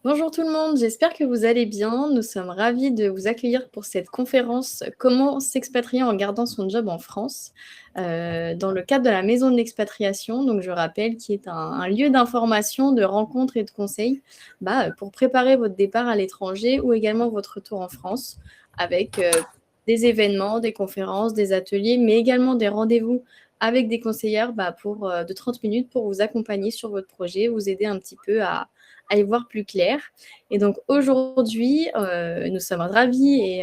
Bonjour tout le monde, j'espère que vous allez bien. Nous sommes ravis de vous accueillir pour cette conférence Comment s'expatrier en gardant son job en France dans le cadre de la Maison de l'expatriation. Donc je rappelle qui est un lieu d'information, de rencontres et de conseils pour préparer votre départ à l'étranger ou également votre retour en France avec des événements, des conférences, des ateliers, mais également des rendez-vous avec des conseillères de 30 minutes pour vous accompagner sur votre projet, vous aider un petit peu à y voir plus clair. Et donc aujourd'hui, nous sommes ravis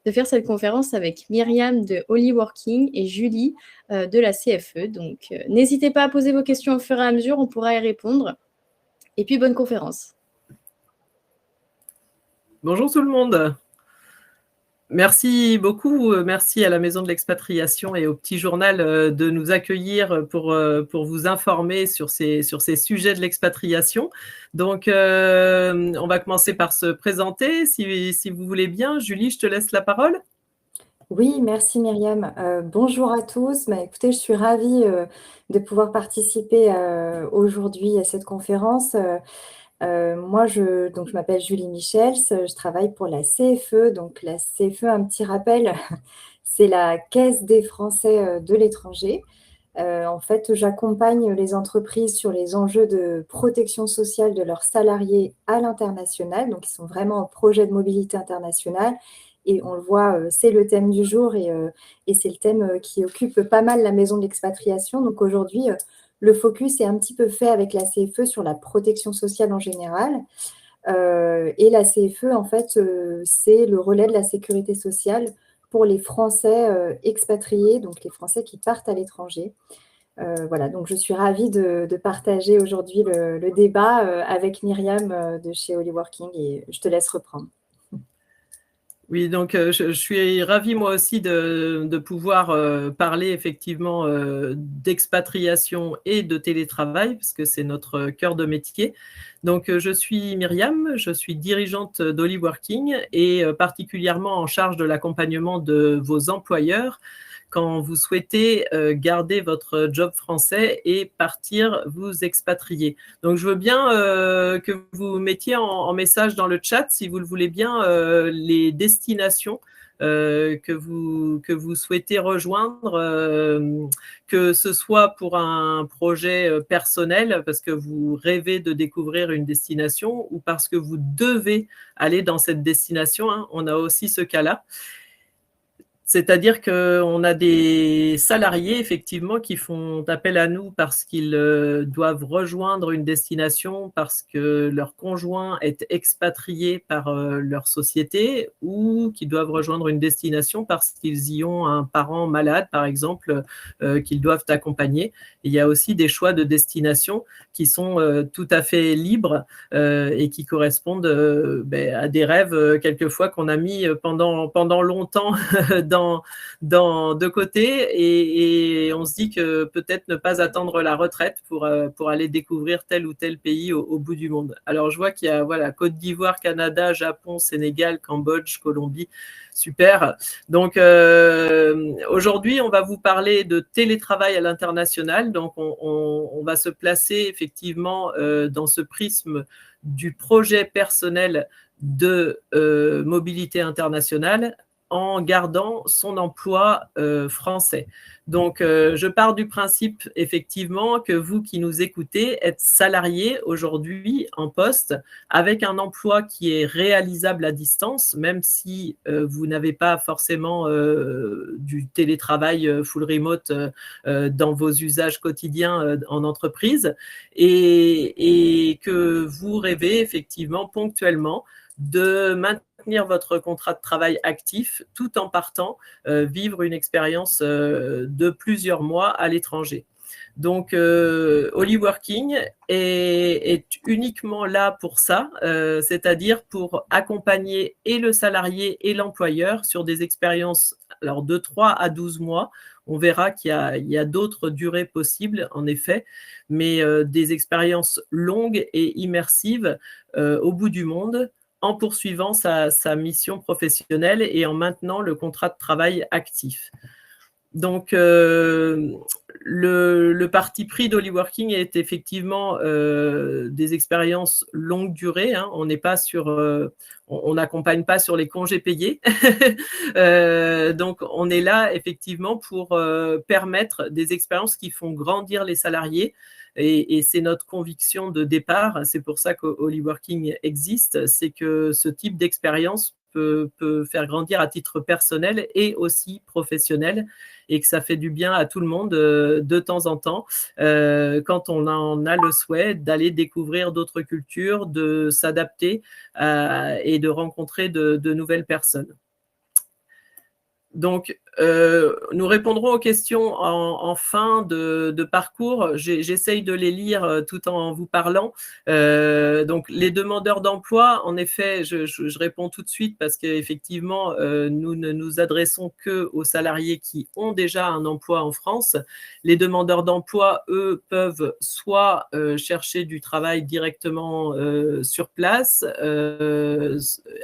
de faire cette conférence avec Myriam de Holy Working et Julie de la CFE. Donc n'hésitez pas à poser vos questions au fur et à mesure, on pourra y répondre. Et puis bonne conférence. Bonjour tout le monde. Merci beaucoup, merci à la Maison de l'Expatriation et au Petit Journal de nous accueillir pour vous informer sur ces sujets de l'expatriation. Donc, on va commencer par se présenter, si vous voulez bien. Julie, je te laisse la parole. Oui, merci Myriam. Bonjour à tous. Écoutez, je suis ravie de pouvoir participer aujourd'hui à cette conférence. Moi, je m'appelle Julie Michels, je travaille pour la CFE. Donc, la CFE, un petit rappel, c'est la Caisse des Français de l'étranger. En fait, j'accompagne les entreprises sur les enjeux de protection sociale de leurs salariés à l'international. Donc, ils sont vraiment en projet de mobilité internationale. Et on le voit, c'est le thème du jour et c'est le thème qui occupe pas mal la maison de l'expatriation. Donc, aujourd'hui, le focus est un petit peu fait avec la CFE sur la protection sociale en général. Et la CFE, en fait, c'est le relais de la sécurité sociale pour les Français expatriés, donc les Français qui partent à l'étranger. Voilà, donc je suis ravie de partager aujourd'hui le débat avec Myriam de chez Holy Working et je te laisse reprendre. Oui, donc je suis ravie moi aussi de pouvoir parler effectivement d'expatriation et de télétravail, parce que c'est notre cœur de métier. Donc je suis Myriam, je suis dirigeante d'Holy Working et particulièrement en charge de l'accompagnement de vos employeurs quand vous souhaitez garder votre job français et partir vous expatrier. Donc, je veux bien que vous mettiez en message dans le chat, si vous le voulez bien, les destinations que vous souhaitez rejoindre, que ce soit pour un projet personnel, parce que vous rêvez de découvrir une destination, ou parce que vous devez aller dans cette destination, hein. On a aussi ce cas-là. C'est-à-dire qu'on a des salariés, effectivement, qui font appel à nous parce qu'ils doivent rejoindre une destination, parce que leur conjoint est expatrié par leur société, ou qui doivent rejoindre une destination parce qu'ils y ont un parent malade, par exemple, qu'ils doivent accompagner. Et il y a aussi des choix de destination qui sont tout à fait libres et qui correspondent à des rêves, quelquefois, qu'on a mis pendant longtemps de côté, et on se dit que peut-être ne pas attendre la retraite pour aller découvrir tel ou tel pays au bout du monde. Alors, je vois qu'il y a Côte d'Ivoire, Canada, Japon, Sénégal, Cambodge, Colombie. Super. Donc, aujourd'hui, on va vous parler de télétravail à l'international. Donc, on va se placer effectivement dans ce prisme du projet personnel de mobilité internationale en gardant son emploi français. Donc, je pars du principe, effectivement, que vous qui nous écoutez êtes salarié aujourd'hui en poste avec un emploi qui est réalisable à distance, même si vous n'avez pas forcément du télétravail full remote dans vos usages quotidiens en entreprise, et que vous rêvez effectivement ponctuellement de maintenir votre contrat de travail actif tout en partant vivre une expérience de plusieurs mois à l'étranger. Donc, Holy Working est uniquement là pour ça, c'est-à-dire pour accompagner et le salarié et l'employeur sur des expériences de 3 à 12 mois. On verra qu'il y a d'autres durées possibles, en effet, mais des expériences longues et immersives au bout du monde, en poursuivant sa mission professionnelle et en maintenant le contrat de travail actif. Donc, le parti pris d'Hollyworking est effectivement des expériences longue durée. Hein. On n'est pas sur, on n'accompagne pas sur les congés payés. Donc, on est là effectivement pour permettre des expériences qui font grandir les salariés. Et c'est notre conviction de départ. C'est pour ça qu'Hollyworking existe. C'est que ce type d'expérience peut faire grandir à titre personnel et aussi professionnel, et que ça fait du bien à tout le monde de temps en temps, quand on en a le souhait d'aller découvrir d'autres cultures, de s'adapter et de rencontrer de nouvelles personnes. Donc, nous répondrons aux questions en fin de parcours. J'essaye de les lire tout en vous parlant. Donc, les demandeurs d'emploi, en effet, je réponds tout de suite parce qu'effectivement, nous ne nous adressons qu'aux salariés qui ont déjà un emploi en France. Les demandeurs d'emploi, eux, peuvent soit chercher du travail directement sur place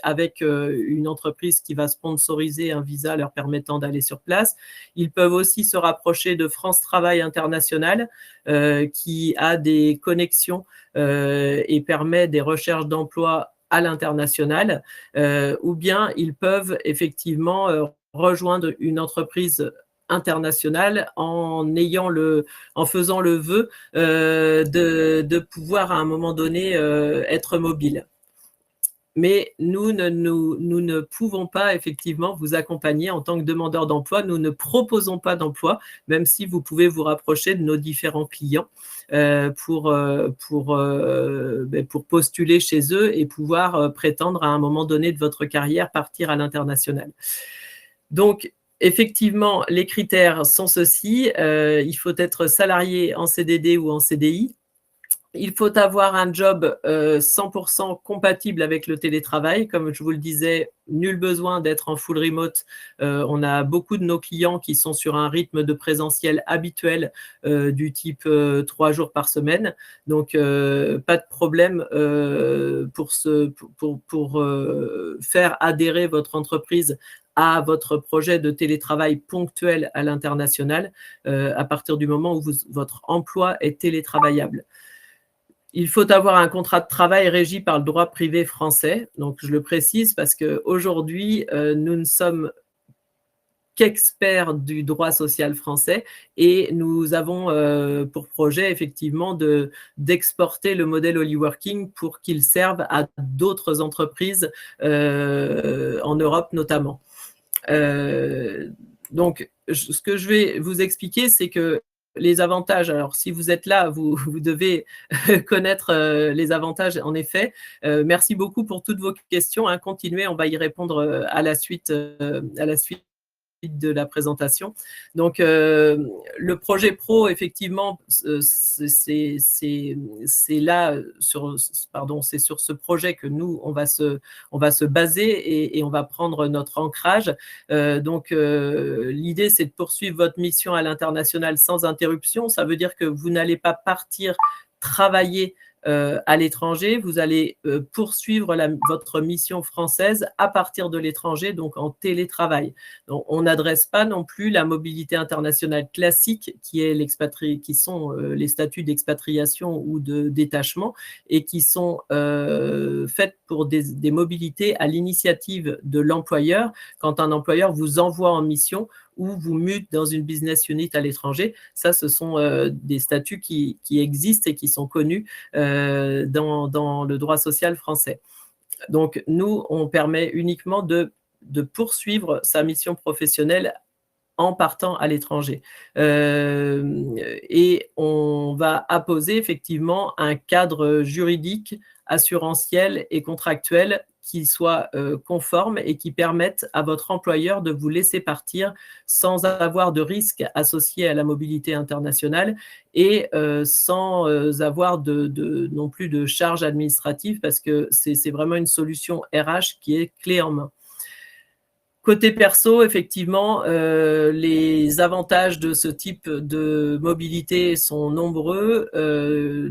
avec une entreprise qui va sponsoriser un visa leur permettant d'aller sur place. Ils peuvent aussi se rapprocher de France Travail International qui a des connexions et permet des recherches d'emploi à l'international, ou bien ils peuvent effectivement rejoindre une entreprise internationale en faisant le vœu de pouvoir à un moment donné être mobile. Mais nous ne pouvons pas effectivement vous accompagner en tant que demandeur d'emploi. Nous ne proposons pas d'emploi, même si vous pouvez vous rapprocher de nos différents clients pour postuler chez eux et pouvoir prétendre à un moment donné de votre carrière partir à l'international. Donc, effectivement, les critères sont ceux-ci. Il faut être salarié en CDD ou en CDI. Il faut avoir un job 100% compatible avec le télétravail. Comme je vous le disais, nul besoin d'être en full remote. On a beaucoup de nos clients qui sont sur un rythme de présentiel habituel du type 3 jours par semaine. Donc, pas de problème pour faire adhérer votre entreprise à votre projet de télétravail ponctuel à l'international à partir du moment où votre emploi est télétravaillable. Il faut avoir un contrat de travail régi par le droit privé français. Donc, je le précise parce qu'aujourd'hui, nous ne sommes qu'experts du droit social français et nous avons pour projet effectivement d'exporter le modèle Hollyworking pour qu'il serve à d'autres entreprises en Europe notamment. Donc, ce que je vais vous expliquer, c'est que les avantages, alors si vous êtes là, vous devez connaître les avantages en effet. Merci beaucoup pour toutes vos questions. Hein. Continuez, on va y répondre à la suite de la présentation. Donc, le projet pro, effectivement, c'est là, c'est sur ce projet que nous, on va se baser et on va prendre notre ancrage. Donc, l'idée, c'est de poursuivre votre mission à l'international sans interruption. Ça veut dire que vous n'allez pas partir travailler à l'étranger, vous allez poursuivre votre mission française à partir de l'étranger, donc en télétravail. Donc, on n'adresse pas non plus la mobilité internationale classique, qui sont les statuts d'expatriation ou de détachement, et qui sont faites pour des mobilités à l'initiative de l'employeur, quand un employeur vous envoie en mission ou vous mute dans une business unit à l'étranger. Ça, ce sont des statuts qui existent et qui sont connus dans le droit social français. Donc, nous, on permet uniquement de poursuivre sa mission professionnelle en partant à l'étranger. Et on va apposer effectivement un cadre juridique, assurantiel et contractuel qui soit conforme et qui permette à votre employeur de vous laisser partir sans avoir de risque associé à la mobilité internationale et sans avoir non plus de charges administratives, parce que c'est vraiment une solution RH qui est clé en main. Côté perso, effectivement, les avantages de ce type de mobilité sont nombreux.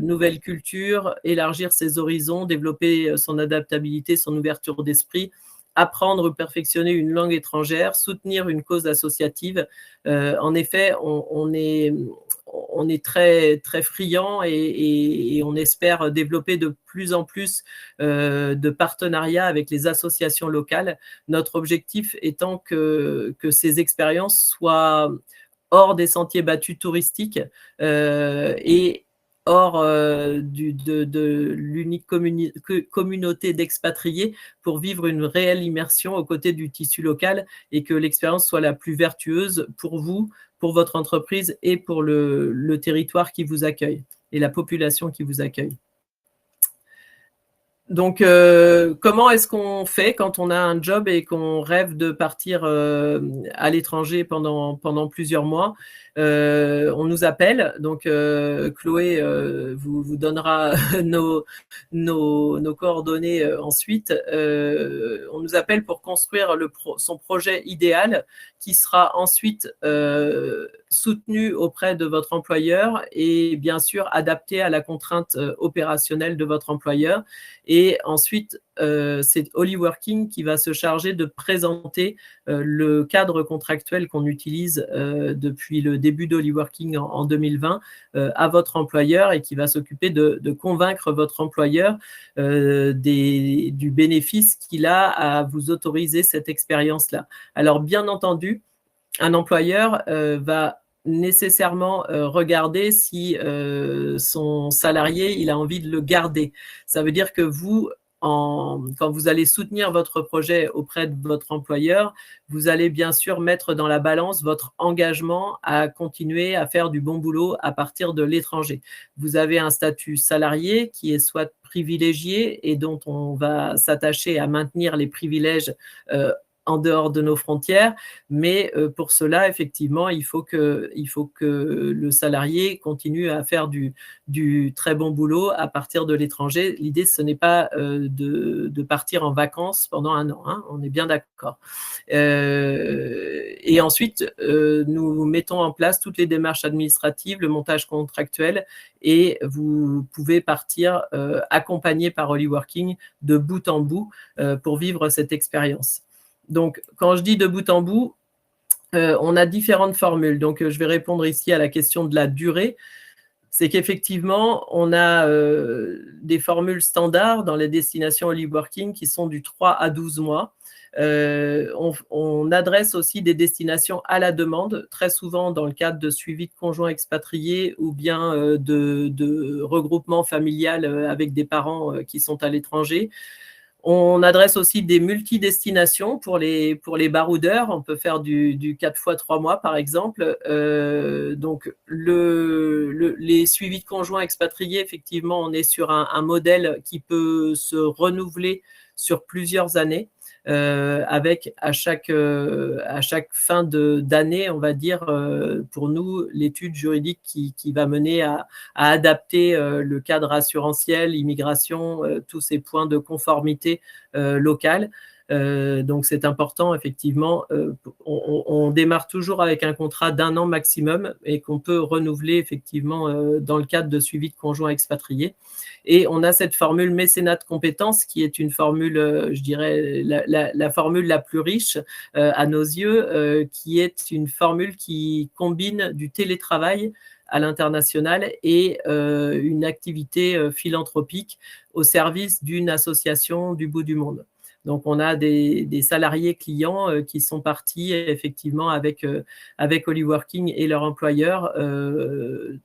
Nouvelle culture, élargir ses horizons, développer son adaptabilité, son ouverture d'esprit, apprendre ou perfectionner une langue étrangère, soutenir une cause associative. En effet, on est très, très friand et on espère développer de plus en plus de partenariats avec les associations locales. Notre objectif étant que ces expériences soient hors des sentiers battus touristiques et hors de l'unique communauté d'expatriés pour vivre une réelle immersion aux côtés du tissu local et que l'expérience soit la plus vertueuse pour vous, pour votre entreprise et pour le territoire qui vous accueille et la population qui vous accueille. Donc, comment est-ce qu'on fait quand on a un job et qu'on rêve de partir à l'étranger pendant plusieurs mois? On nous appelle, donc Chloé vous donnera nos coordonnées ensuite. On nous appelle pour construire son projet idéal qui sera ensuite soutenu auprès de votre employeur et bien sûr adapté à la contrainte opérationnelle de votre employeur. Et ensuite, c'est Hollyworking qui va se charger de présenter le cadre contractuel qu'on utilise depuis le début d'Hollyworking en 2020 à votre employeur et qui va s'occuper de convaincre votre employeur du bénéfice qu'il a à vous autoriser cette expérience-là. Alors, bien entendu, un employeur va nécessairement regarder si son salarié il a envie de le garder. Ça veut dire que vous, quand vous allez soutenir votre projet auprès de votre employeur, vous allez bien sûr mettre dans la balance votre engagement à continuer à faire du bon boulot à partir de l'étranger. Vous avez un statut salarié qui est soit privilégié et dont on va s'attacher à maintenir les privilèges en dehors de nos frontières, mais pour cela, effectivement, il faut que le salarié continue à faire du très bon boulot à partir de l'étranger. L'idée, ce n'est pas de partir en vacances pendant un an, hein, on est bien d'accord. Et ensuite, nous mettons en place toutes les démarches administratives, le montage contractuel, et vous pouvez partir accompagné par Hollyworking de bout en bout pour vivre cette expérience. Donc, quand je dis de bout en bout, on a différentes formules. Donc, je vais répondre ici à la question de la durée. C'est qu'effectivement, on a des formules standards dans les destinations Hollyworking qui sont du 3 à 12 mois. On adresse aussi des destinations à la demande, très souvent dans le cadre de suivi de conjoints expatriés ou bien de regroupement familial avec des parents qui sont à l'étranger. On adresse aussi des multidestinations pour les baroudeurs. On peut faire du 4 fois 3 mois, par exemple. Donc, les suivis de conjoints expatriés, effectivement, on est sur un modèle qui peut se renouveler sur plusieurs années. Avec à chaque fin d'année, on va dire, pour nous, l'étude juridique qui va mener à adapter le cadre assurantiel, immigration, tous ces points de conformité locale. Donc, c'est important, effectivement. On démarre toujours avec un contrat d'1 an maximum et qu'on peut renouveler, effectivement, dans le cadre de suivi de conjoints expatriés. Et on a cette formule mécénat de compétences qui est une formule, je dirais, la formule la plus riche à nos yeux, qui est une formule qui combine du télétravail à l'international et une activité philanthropique au service d'une association du bout du monde. Donc, on a des salariés clients qui sont partis effectivement avec Hollyworking et leur employeur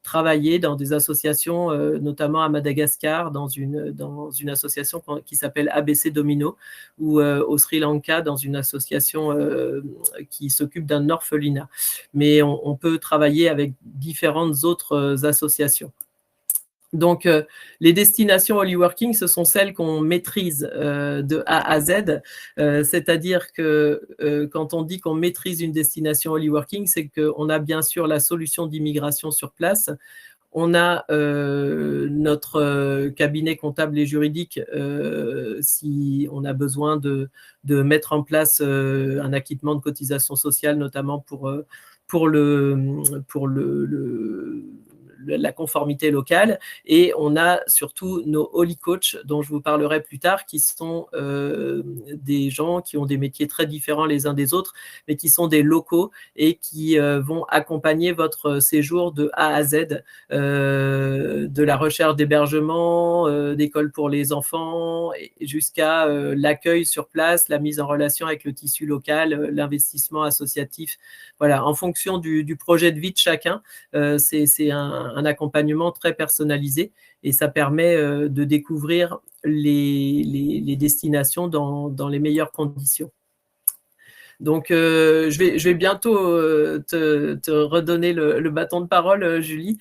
travailler dans des associations, notamment à Madagascar, dans une association qui s'appelle ABC Domino, ou au Sri Lanka, dans une association qui s'occupe d'un orphelinat. Mais on peut travailler avec différentes autres associations. Donc, les destinations Hollyworking, ce sont celles qu'on maîtrise de A à Z, c'est-à-dire que quand on dit qu'on maîtrise une destination Hollyworking, c'est qu'on a bien sûr la solution d'immigration sur place, on a notre cabinet comptable et juridique si on a besoin de mettre en place un acquittement de cotisation sociale, notamment pour la conformité locale. Et on a surtout nos Holy Coach, dont je vous parlerai plus tard, qui sont des gens qui ont des métiers très différents les uns des autres, mais qui sont des locaux et qui vont accompagner votre séjour de A à Z, de la recherche d'hébergement, d'école pour les enfants, jusqu'à l'accueil sur place, la mise en relation avec le tissu local, l'investissement associatif. Voilà, en fonction du projet de vie de chacun, c'est un accompagnement très personnalisé et ça permet de découvrir les destinations dans les meilleures conditions. Donc, je vais bientôt te redonner le bâton de parole, Julie.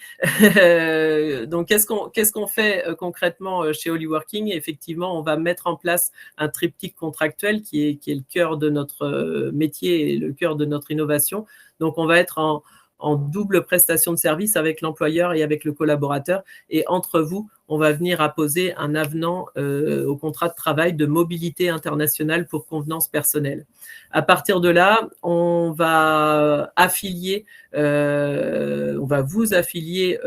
Donc, qu'est-ce qu'on fait concrètement chez Holyworking? Effectivement, on va mettre en place un triptyque contractuel qui est le cœur de notre métier et le cœur de notre innovation. Donc, on va être en double prestation de service avec l'employeur et avec le collaborateur. Et entre vous, on va venir apposer un avenant au contrat de travail de mobilité internationale pour convenance personnelle. À partir de là, on va vous affilier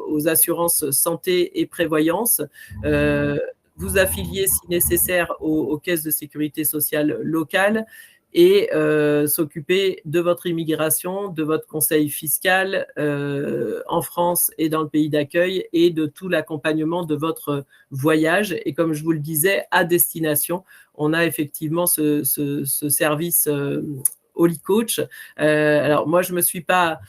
aux assurances santé et prévoyance, vous affilier si nécessaire aux caisses de sécurité sociale locales, et s'occuper de votre immigration, de votre conseil fiscal en France et dans le pays d'accueil et de tout l'accompagnement de votre voyage. Et comme je vous le disais, à destination, on a effectivement ce service Holy Coach. Alors moi, je ne me suis pas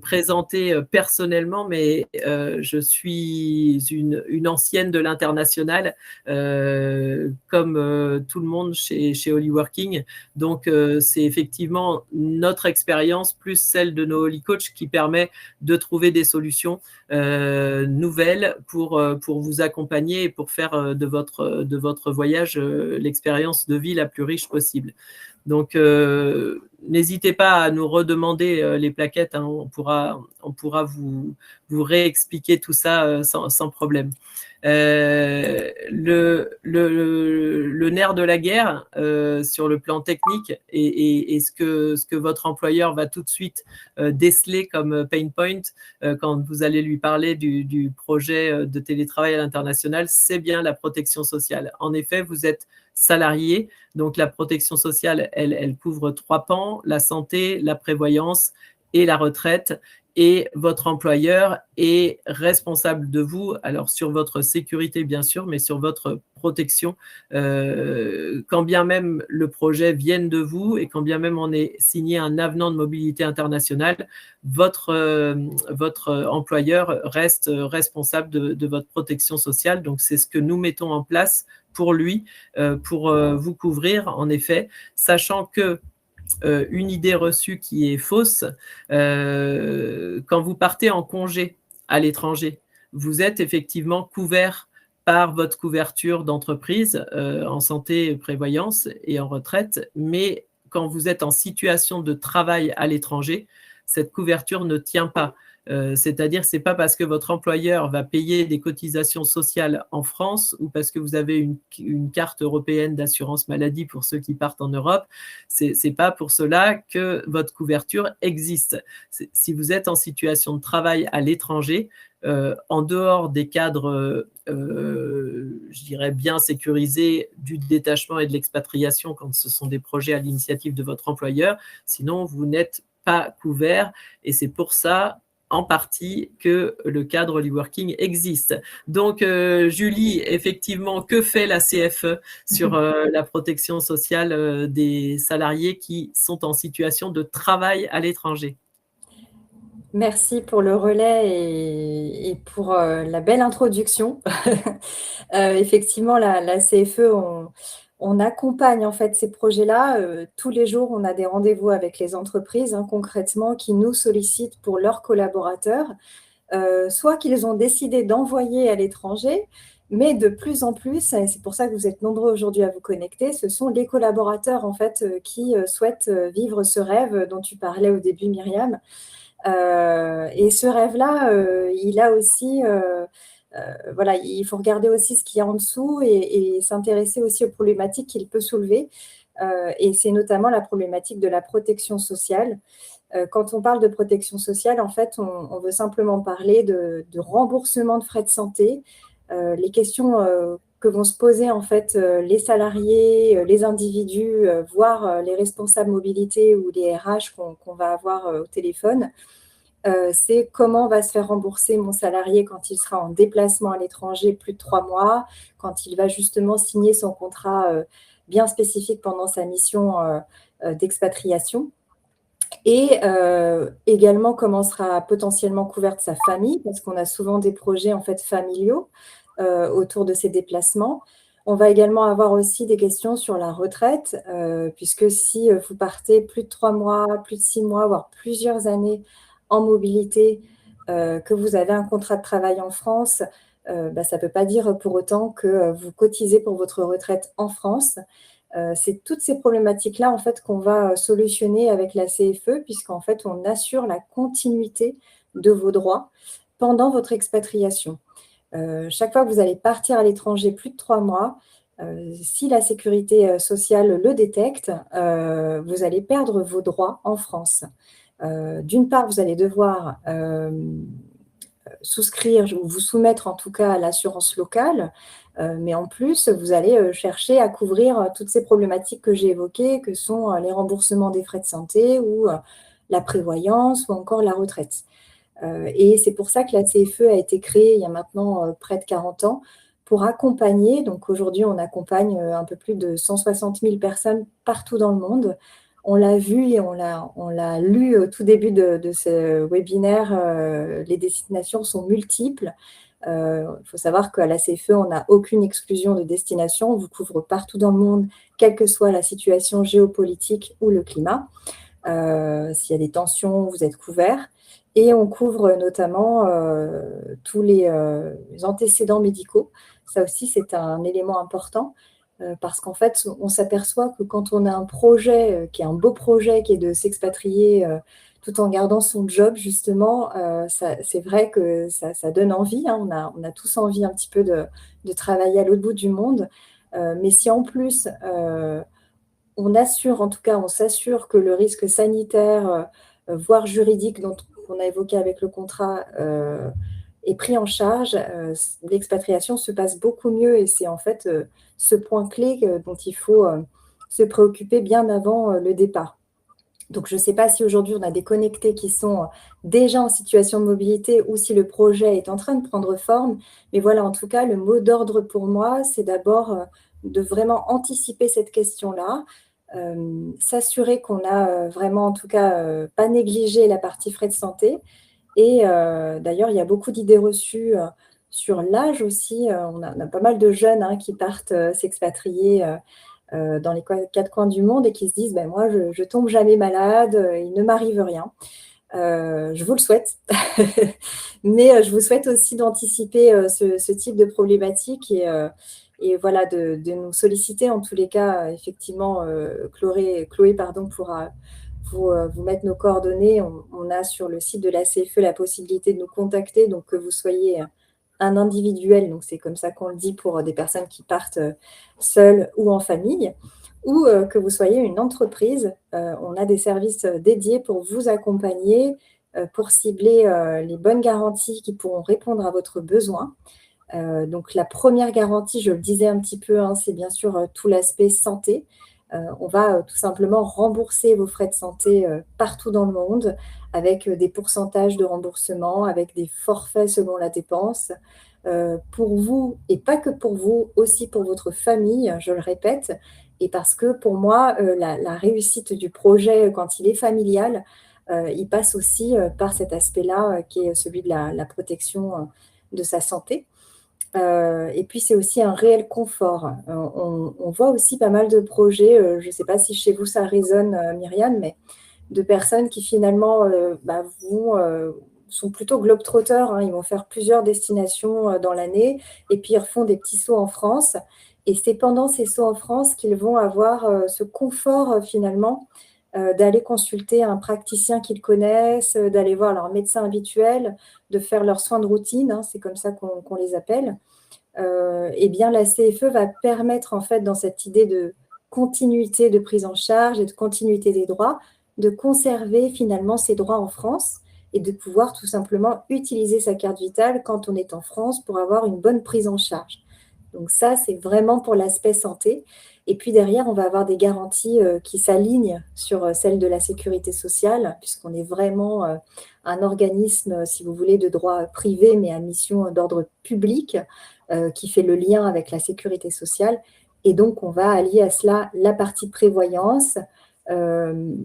présentée personnellement, mais je suis une ancienne de l'international, comme tout le monde chez Holyworking. Donc, c'est effectivement notre expérience plus celle de nos Holy Coach qui permet de trouver des solutions nouvelles pour vous accompagner et pour faire de votre voyage l'expérience de vie la plus riche possible. Donc, n'hésitez pas à nous redemander les plaquettes, hein, on pourra vous réexpliquer tout ça sans problème. Le nerf de la guerre sur le plan technique et ce que votre employeur va tout de suite déceler comme pain point quand vous allez lui parler du projet de télétravail à l'international, c'est bien la protection sociale. En effet, vous êtes salarié, donc la protection sociale, elle couvre 3 pans, la santé, la prévoyance et la retraite. Et votre employeur est responsable de vous, alors sur votre sécurité bien sûr, mais sur votre protection, quand bien même le projet vienne de vous et quand bien même on ait signé un avenant de mobilité internationale, votre employeur reste responsable de votre protection sociale. Donc c'est ce que nous mettons en place pour lui, pour vous couvrir en effet, sachant que une idée reçue qui est fausse. Quand vous partez en congé à l'étranger, vous êtes effectivement couvert par votre couverture d'entreprise en santé, prévoyance et en retraite, mais quand vous êtes en situation de travail à l'étranger, cette couverture ne tient pas. C'est-à-dire, ce n'est pas parce que votre employeur va payer des cotisations sociales en France ou parce que vous avez une carte européenne d'assurance maladie pour ceux qui partent en Europe, ce n'est pas pour cela que votre couverture existe. Si vous êtes en situation de travail à l'étranger, en dehors des cadres, je dirais, bien sécurisés du détachement et de l'expatriation quand ce sont des projets à l'initiative de votre employeur, sinon vous n'êtes pas couvert et c'est pour ça en partie que le cadre Holyworking existe. Donc, Julie, effectivement, que fait la CFE sur la protection sociale des salariés qui sont en situation de travail à l'étranger? Merci pour le relais et pour la belle introduction. Effectivement, la CFE, on accompagne en fait ces projets-là. Tous les jours, on a des rendez-vous avec les entreprises, hein, concrètement, qui nous sollicitent pour leurs collaborateurs, soit qu'ils ont décidé d'envoyer à l'étranger, mais de plus en plus, et c'est pour ça que vous êtes nombreux aujourd'hui à vous connecter, ce sont les collaborateurs en fait qui souhaitent vivre ce rêve dont tu parlais au début, Myriam. Et ce rêve-là, il a aussi, voilà, il faut regarder aussi ce qu'il y a en dessous et s'intéresser aussi aux problématiques qu'il peut soulever. Et c'est notamment la problématique de la protection sociale. Quand on parle de protection sociale, en fait, on veut simplement parler de remboursement de frais de santé. Les questions que vont se poser en fait les salariés, les individus, voire les responsables mobilité ou les RH qu'on va avoir au téléphone, c'est comment va se faire rembourser mon salarié quand il sera en déplacement à l'étranger plus de 3 mois, quand il va justement signer son contrat bien spécifique pendant sa mission d'expatriation. Et également, comment sera potentiellement couverte sa famille, parce qu'on a souvent des projets en fait familiaux autour de ces déplacements. On va également avoir aussi des questions sur la retraite, puisque si vous partez plus de 3 mois, plus de 6 mois, voire plusieurs années en mobilité, que vous avez un contrat de travail en France, ça ne peut pas dire pour autant que vous cotisez pour votre retraite en France. C'est toutes ces problématiques-là en fait, qu'on va solutionner avec la CFE, puisqu'en fait, on assure la continuité de vos droits pendant votre expatriation. Chaque fois que vous allez partir à l'étranger plus de 3 mois, si la sécurité sociale le détecte, vous allez perdre vos droits en France. D'une part, vous allez devoir souscrire ou vous soumettre en tout cas à l'assurance locale, mais en plus, vous allez chercher à couvrir toutes ces problématiques que j'ai évoquées, que sont les remboursements des frais de santé ou la prévoyance ou encore la retraite. Et c'est pour ça que la CFE a été créée il y a maintenant près de 40 ans pour accompagner. Donc aujourd'hui, on accompagne un peu plus de 160 000 personnes partout dans le monde. On l'a vu et on l'a lu au tout début de ce webinaire. Les destinations sont multiples. Il faut savoir qu'à la CFE, on n'a aucune exclusion de destination. On vous couvre partout dans le monde, quelle que soit la situation géopolitique ou le climat. S'il y a des tensions, vous êtes couverts. Et on couvre notamment tous les antécédents médicaux. Ça aussi, c'est un élément important parce qu'en fait, on s'aperçoit que quand on a un projet qui est un beau projet, qui est de s'expatrier tout en gardant son job, justement, c'est vrai que ça donne envie. Hein. On a tous envie un petit peu de travailler à l'autre bout du monde. Mais si en plus, on assure, en tout cas, on s'assure que le risque sanitaire, voire juridique, qu'on a évoqué avec le contrat, est pris en charge, l'expatriation se passe beaucoup mieux et c'est en fait ce point clé dont il faut se préoccuper bien avant le départ. Donc, je ne sais pas si aujourd'hui on a des connectés qui sont déjà en situation de mobilité ou si le projet est en train de prendre forme. Mais voilà, en tout cas, le mot d'ordre pour moi, c'est d'abord de vraiment anticiper cette question-là, s'assurer qu'on a vraiment, en tout cas, pas négligé la partie frais de santé. Et d'ailleurs, il y a beaucoup d'idées reçues sur l'âge aussi. On a pas mal de jeunes qui partent s'expatrier dans les 4 coins du monde et qui se disent ben, moi, je tombe jamais malade, il ne m'arrive rien. Je vous le souhaite, mais je vous souhaite aussi d'anticiper ce type de problématique et voilà, de nous solliciter. En tous les cas, effectivement, Chloé pourra vous mettre nos coordonnées. On a sur le site de la CFE la possibilité de nous contacter, donc que vous soyez un individuel, donc c'est comme ça qu'on le dit pour des personnes qui partent seules ou en famille, ou que vous soyez une entreprise. On a des services dédiés pour vous accompagner, pour cibler les bonnes garanties qui pourront répondre à votre besoin. Donc la première garantie, je le disais un petit peu, c'est bien sûr tout l'aspect santé. On va tout simplement rembourser vos frais de santé partout dans le monde avec des pourcentages de remboursement, avec des forfaits selon la dépense. Pour vous, et pas que pour vous, aussi pour votre famille, je le répète, et parce que pour moi, la réussite du projet, quand il est familial, il passe aussi par cet aspect-là qui est celui de la protection de sa santé. Et puis, c'est aussi un réel confort. On voit aussi pas mal de projets, je ne sais pas si chez vous ça résonne, Myriam, mais de personnes qui finalement sont plutôt globetrotters. Ils vont faire plusieurs destinations dans l'année et puis ils refont des petits sauts en France. Et c'est pendant ces sauts en France qu'ils vont avoir ce confort finalement d'aller consulter un praticien qu'ils connaissent, d'aller voir leur médecin habituel, de faire leurs soins de routine, c'est comme ça qu'on les appelle. Eh bien, la CFE va permettre, en fait, dans cette idée de continuité de prise en charge et de continuité des droits, de conserver finalement ses droits en France et de pouvoir tout simplement utiliser sa carte vitale quand on est en France pour avoir une bonne prise en charge. Donc ça, c'est vraiment pour l'aspect santé. Et puis derrière, on va avoir des garanties qui s'alignent sur celles de la sécurité sociale, puisqu'on est vraiment un organisme, si vous voulez, de droit privé, mais à mission d'ordre public, qui fait le lien avec la sécurité sociale. Et donc, on va allier à cela la partie prévoyance,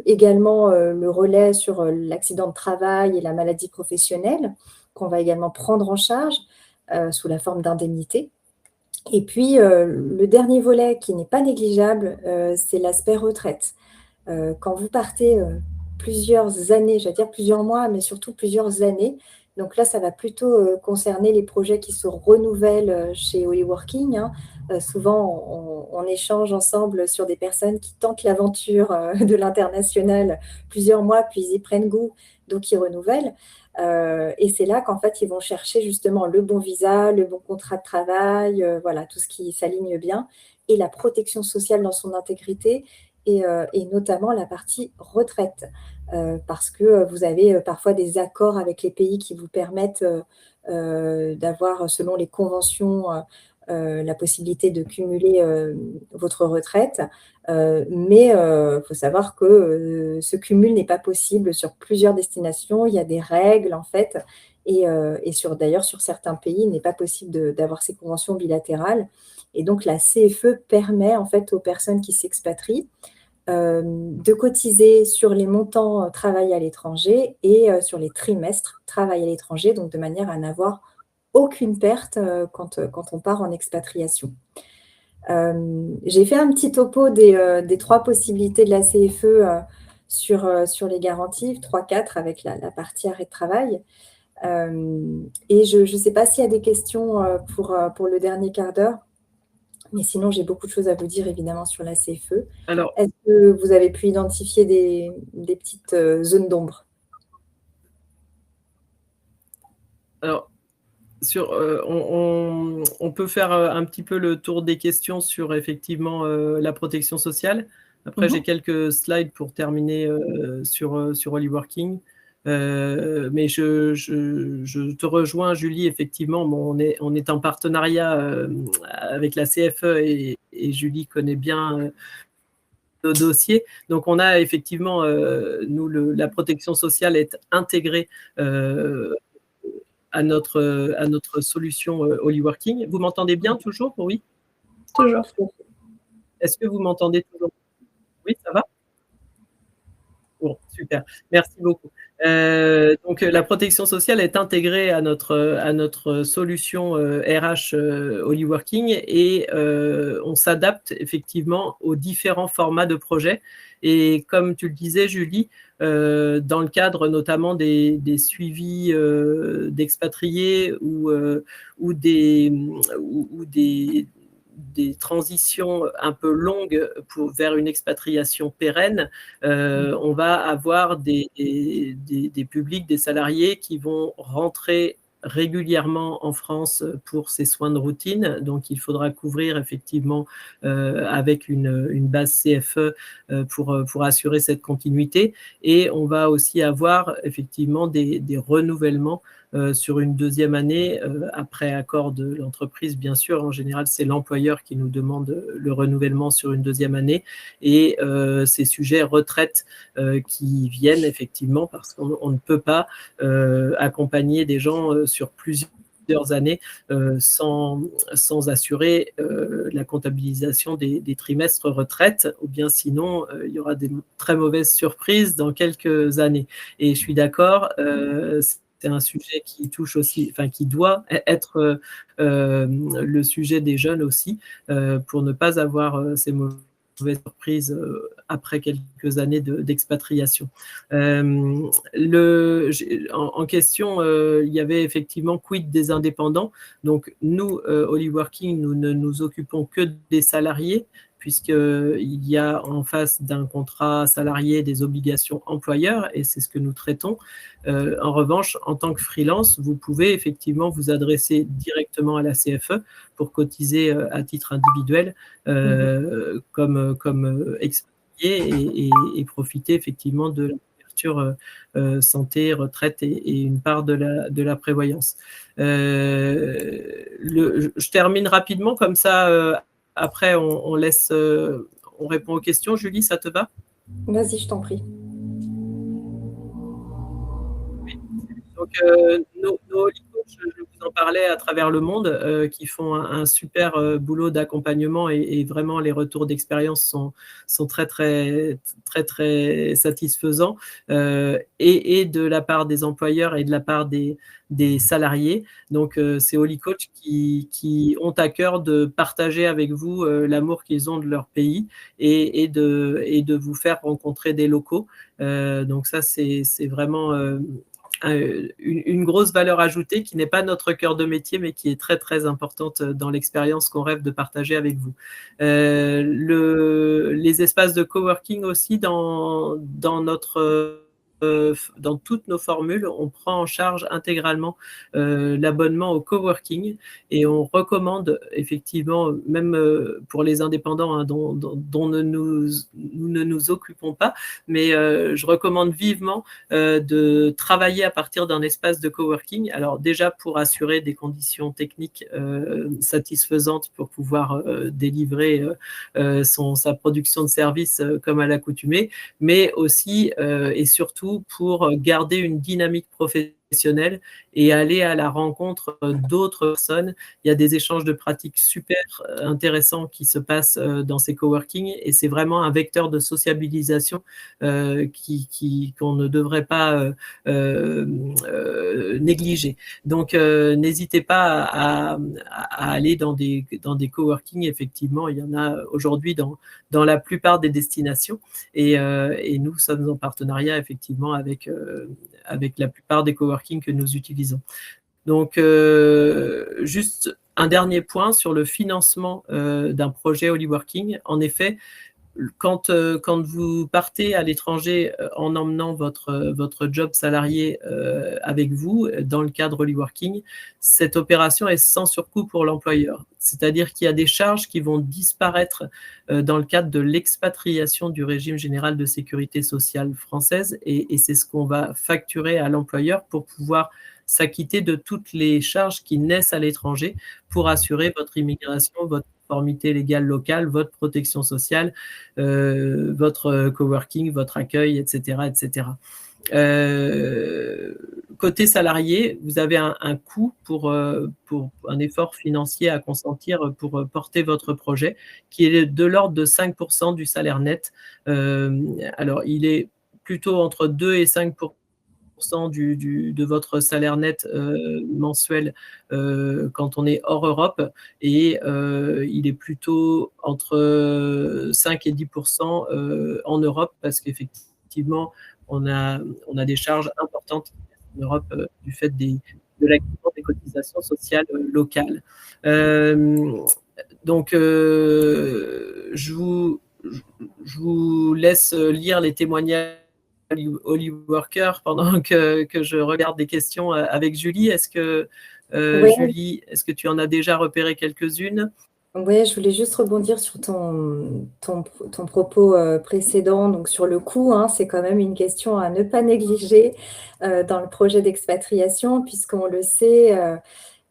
également le relais sur l'accident de travail et la maladie professionnelle, qu'on va également prendre en charge sous la forme d'indemnité. Et puis, le dernier volet qui n'est pas négligeable, c'est l'aspect retraite. Quand vous partez plusieurs années, j'allais dire plusieurs mois, mais surtout plusieurs années, donc là, ça va plutôt concerner les projets qui se renouvellent chez Hollyworking, hein. Souvent, on échange ensemble sur des personnes qui tentent l'aventure de l'international plusieurs mois, puis ils y prennent goût, donc ils renouvellent. Et c'est là qu'en fait, ils vont chercher justement le bon visa, le bon contrat de travail, voilà, tout ce qui s'aligne bien, et la protection sociale dans son intégrité, et notamment la partie retraite. Parce que vous avez parfois des accords avec les pays qui vous permettent d'avoir, selon les conventions, la possibilité de cumuler votre retraite. Mais il faut savoir que ce cumul n'est pas possible sur plusieurs destinations. Il y a des règles, en fait. Et d'ailleurs, sur certains pays, il n'est pas possible d'avoir ces conventions bilatérales. Et donc, la CFE permet, en fait, aux personnes qui s'expatrient de cotiser sur les montants travail à l'étranger et sur les trimestres travail à l'étranger, donc de manière à n'avoir aucune perte quand on part en expatriation. J'ai fait un petit topo des 3 possibilités de la CFE sur les garanties, 3-4 avec la partie arrêt de travail. Et je ne sais pas s'il y a des questions pour le dernier quart d'heure. Mais sinon, j'ai beaucoup de choses à vous dire, évidemment, sur la CFE. Alors, est-ce que vous avez pu identifier des petites zones d'ombre? Alors, on peut faire un petit peu le tour des questions sur effectivement la protection sociale. Après, j'ai quelques slides pour terminer sur Hollyworking. Mais je te rejoins, Julie, effectivement, on est en partenariat avec la CFE et Julie connaît bien nos dossiers. Donc, on a effectivement, nous, la protection sociale est intégrée à notre solution Hollyworking. Vous m'entendez bien toujours? Oui? Toujours. Est-ce que vous m'entendez toujours? Oui, ça va? Bon, super. Merci beaucoup. Donc, la protection sociale est intégrée à notre solution RH Hollyworking et on s'adapte effectivement aux différents formats de projets. Et comme tu le disais, Julie, dans le cadre notamment des suivis d'expatriés ou des transitions un peu longues vers une expatriation pérenne, on va avoir des publics, des salariés qui vont rentrer régulièrement en France pour ces soins de routine. Donc, il faudra couvrir effectivement avec une base CFE pour assurer cette continuité. Et on va aussi avoir effectivement des renouvellements sur une deuxième année, après accord de l'entreprise, bien sûr. En général, c'est l'employeur qui nous demande le renouvellement sur une deuxième année. Et ces sujets retraite qui viennent effectivement parce qu'on ne peut pas accompagner des gens sur plusieurs années sans assurer la comptabilisation des trimestres retraite, ou bien sinon il y aura des très mauvaises surprises dans quelques années. Et je suis d'accord, c'est un sujet qui touche aussi, enfin qui doit être le sujet des jeunes aussi, pour ne pas avoir ces mauvaises surprises après quelques années d'expatriation. En question, il y avait effectivement quid des indépendants. Donc nous, Hollyworking, nous ne nous occupons que des salariés, puisqu'il y a en face d'un contrat salarié des obligations employeurs, et c'est ce que nous traitons. En revanche, en tant que freelance, vous pouvez effectivement vous adresser directement à la CFE pour cotiser à titre individuel comme expatrié et profiter effectivement de la couverture santé, retraite et une part de la prévoyance. Je termine rapidement, comme ça, après on laisse, on répond aux questions. Julie, ça te va? Vas-y, je t'en prie. Donc, nos Holy Coach, je vous en parlais à travers le monde, qui font un super boulot d'accompagnement et vraiment les retours d'expérience sont très, très, très, très satisfaisants, et de la part des employeurs et de la part des salariés. Donc, c'est Holy Coach qui ont à cœur de partager avec vous l'amour qu'ils ont de leur pays et de vous faire rencontrer des locaux. Donc ça, c'est vraiment une grosse valeur ajoutée qui n'est pas notre cœur de métier, mais qui est très, très importante dans l'expérience qu'on rêve de partager avec vous. Les espaces de coworking aussi, dans toutes nos formules, on prend en charge intégralement l'abonnement au coworking et on recommande effectivement, même pour les indépendants, hein, dont nous ne nous occupons pas, mais je recommande vivement de travailler à partir d'un espace de coworking. Alors déjà pour assurer des conditions techniques satisfaisantes pour pouvoir délivrer sa production de services comme à l'accoutumée, mais aussi et surtout pour garder une dynamique professionnelle et aller à la rencontre d'autres personnes. Il y a des échanges de pratiques super intéressants qui se passent dans ces coworking et c'est vraiment un vecteur de sociabilisation qu'on ne devrait pas négliger. Donc, n'hésitez pas à aller dans des coworking. Effectivement, il y en a aujourd'hui dans la plupart des destinations et nous sommes en partenariat effectivement avec la plupart des coworking que nous utilisons. Donc, juste un dernier point sur le financement d'un projet Holyworking. En effet, quand vous partez à l'étranger en emmenant votre job salarié avec vous dans le cadre Holyworking, cette opération est sans surcoût pour l'employeur. C'est-à-dire qu'il y a des charges qui vont disparaître dans le cadre de l'expatriation du régime général de sécurité sociale française et c'est ce qu'on va facturer à l'employeur pour pouvoir s'acquitter de toutes les charges qui naissent à l'étranger pour assurer votre immigration, votre conformité légale locale, votre protection sociale, votre coworking, votre accueil, etc. etc. Côté salarié, vous avez un coût pour un effort financier à consentir pour porter votre projet, qui est de l'ordre de 5% du salaire net. Alors, il est plutôt entre 2 et 5% de votre salaire net mensuel quand on est hors Europe et il est plutôt entre 5 et 10% en Europe parce qu'effectivement on a des charges importantes en Europe du fait de l'acquittement des cotisations sociales locales. Donc je vous laisse lire les témoignages Holyworker pendant que je regarde des questions avec Julie. Est-ce que, Oui. Julie, est-ce que tu en as déjà repéré quelques-unes? Oui, je voulais juste rebondir sur ton propos précédent, donc sur le coût, hein, c'est quand même une question à ne pas négliger dans le projet d'expatriation, puisqu'on le sait,